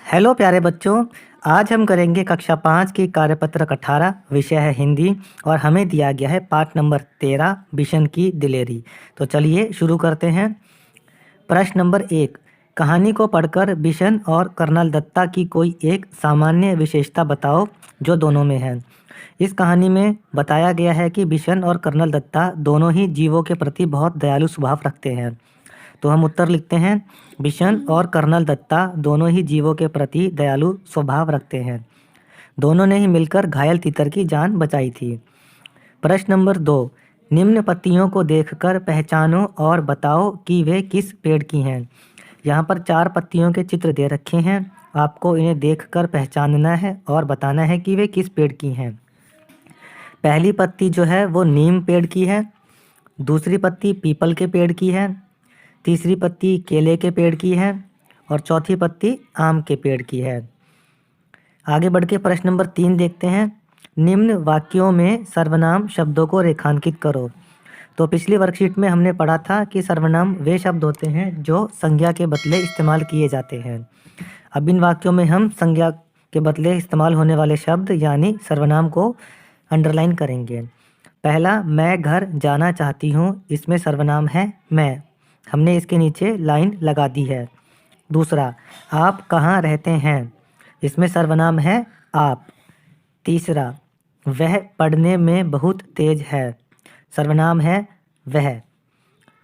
Hello प्यारे बच्चों। आज हम करेंगे कक्षा 5 की कार्यपत्रक 18। विषय है हिंदी और हमें दिया गया है पाठ नंबर 13 बिशन की दिलेरी। तो चलिए शुरू करते हैं। प्रश्न नंबर 1, कहानी को पढ़कर बिशन और कर्नल दत्ता की कोई एक सामान्य विशेषता बताओ जो दोनों में है। इस कहानी में बताया गया है कि बिशन और कर्नल दत्ता दोनों ही जीवों के प्रति बहुत दयालु स्वभाव रखते हैं। तो हम उत्तर लिखते हैं, बिशन और कर्नल दत्ता दोनों ही जीवों के प्रति दयालु स्वभाव रखते हैं। दोनों ने ही मिलकर घायल तितर की जान बचाई थी। प्रश्न नंबर 2, निम्न पत्तियों को देखकर पहचानो और बताओ कि वे किस पेड़ की हैं। यहाँ पर 4 पत्तियों के चित्र दे रखे हैं। आपको इन्हें देखकर पहचानना है और बताना है कि वे किस पेड़ की हैं। पहली पत्ती जो है वो नीम पेड़ की है, दूसरी पत्ती पीपल के पेड़ की है, तीसरी पत्ती केले के पेड़ की है और चौथी पत्ती आम के पेड़ की है। आगे बढ़ के प्रश्न नंबर 3 देखते हैं। निम्न वाक्यों में सर्वनाम शब्दों को रेखांकित करो। तो पिछली वर्कशीट में हमने पढ़ा था कि सर्वनाम वे शब्द होते हैं जो संज्ञा के बदले इस्तेमाल किए जाते हैं। अब इन वाक्यों में हम संज्ञा के बदले इस्तेमाल होने वाले शब्द यानी सर्वनाम को अंडरलाइन करेंगे। पहला, मैं घर जाना चाहती हूँ, इसमें सर्वनाम है मैं, हमने इसके नीचे लाइन लगा दी है। दूसरा, आप कहाँ रहते हैं, इसमें सर्वनाम है आप। तीसरा, वह पढ़ने में बहुत तेज है, सर्वनाम है वह।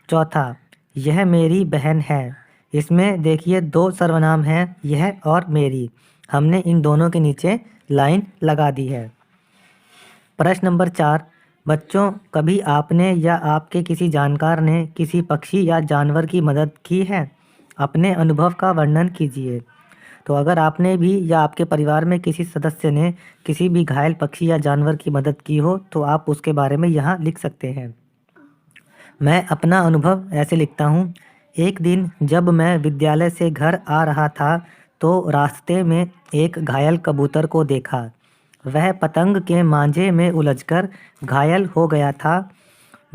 चौथा, यह मेरी बहन है, इसमें देखिए 2 सर्वनाम हैं, यह और मेरी, हमने इन दोनों के नीचे लाइन लगा दी है। प्रश्न नंबर 4, बच्चों कभी आपने या आपके किसी जानकार ने किसी पक्षी या जानवर की मदद की है? अपने अनुभव का वर्णन कीजिए। तो अगर आपने भी या आपके परिवार में किसी सदस्य ने किसी भी घायल पक्षी या जानवर की मदद की हो तो आप उसके बारे में यहाँ लिख सकते हैं। मैं अपना अनुभव ऐसे लिखता हूँ। एक दिन जब मैं विद्यालय से घर आ रहा था तो रास्ते में एक घायल कबूतर को देखा। वह पतंग के मांझे में उलझकर घायल हो गया था।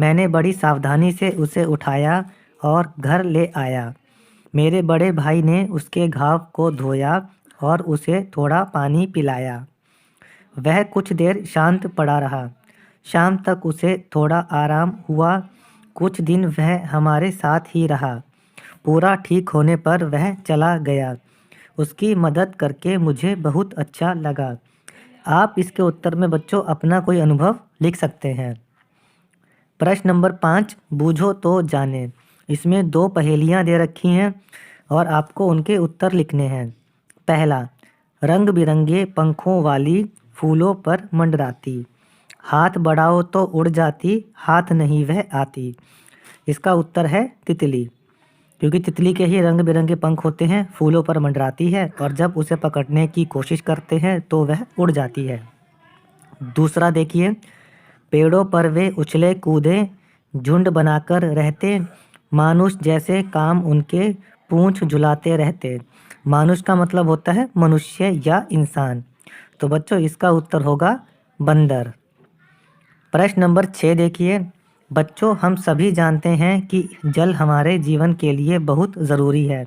मैंने बड़ी सावधानी से उसे उठाया और घर ले आया। मेरे बड़े भाई ने उसके घाव को धोया और उसे थोड़ा पानी पिलाया। वह कुछ देर शांत पड़ा रहा। शाम तक उसे थोड़ा आराम हुआ। कुछ दिन वह हमारे साथ ही रहा। पूरा ठीक होने पर वह चला गया। उसकी मदद करके मुझे बहुत अच्छा लगा। आप इसके उत्तर में बच्चों अपना कोई अनुभव लिख सकते हैं। प्रश्न नंबर 5, बूझो तो जाने। इसमें 2 पहेलियाँ दे रखी हैं और आपको उनके उत्तर लिखने हैं। पहला, रंग बिरंगे पंखों वाली फूलों पर मंडराती, हाथ बढ़ाओ तो उड़ जाती, हाथ नहीं वह आती। इसका उत्तर है तितली, क्योंकि तितली के ही रंग बिरंगे पंख होते हैं, फूलों पर मंडराती है और जब उसे पकड़ने की कोशिश करते हैं तो वह उड़ जाती है। दूसरा देखिए, पेड़ों पर वे उछले कूदे, झुंड बनाकर रहते, मानुष जैसे काम उनके, पूंछ झुलाते रहते। मानुष का मतलब होता है मनुष्य या इंसान। तो बच्चों इसका उत्तर होगा बंदर। प्रश्न नंबर 6 देखिए। बच्चों हम सभी जानते हैं कि जल हमारे जीवन के लिए बहुत ज़रूरी है।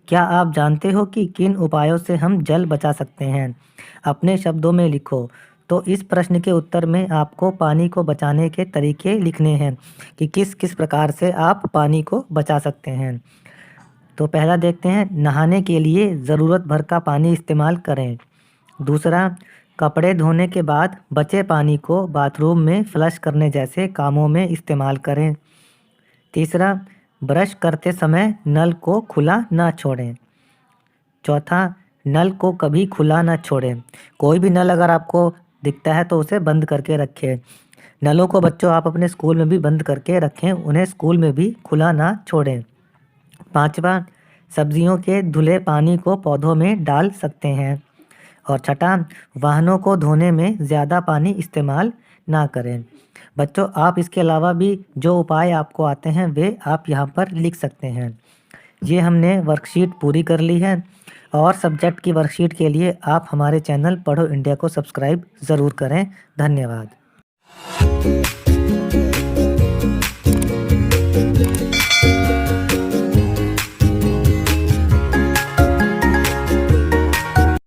क्या आप जानते हो कि किन उपायों से हम जल बचा सकते हैं? अपने शब्दों में लिखो। तो इस प्रश्न के उत्तर में आपको पानी को बचाने के तरीके लिखने हैं कि किस किस प्रकार से आप पानी को बचा सकते हैं। तो पहला देखते हैं, नहाने के लिए ज़रूरत भर का पानी इस्तेमाल करें। दूसरा, कपड़े धोने के बाद बचे पानी को बाथरूम में फ्लश करने जैसे कामों में इस्तेमाल करें। तीसरा, ब्रश करते समय नल को खुला ना छोड़ें। चौथा, नल को कभी खुला ना छोड़ें। कोई भी नल अगर आपको दिखता है तो उसे बंद करके रखें। नलों को बच्चों आप अपने स्कूल में भी बंद करके रखें, उन्हें स्कूल में भी खुला ना छोड़ें। पांचवा, सब्जियों के धुले पानी को पौधों में डाल सकते हैं। और छठा, वाहनों को धोने में ज़्यादा पानी इस्तेमाल ना करें। बच्चों आप इसके अलावा भी जो उपाय आपको आते हैं वे आप यहाँ पर लिख सकते हैं। ये हमने वर्कशीट पूरी कर ली है और सब्जेक्ट की वर्कशीट के लिए आप हमारे चैनल पढ़ो इंडिया को सब्सक्राइब ज़रूर करें। धन्यवाद।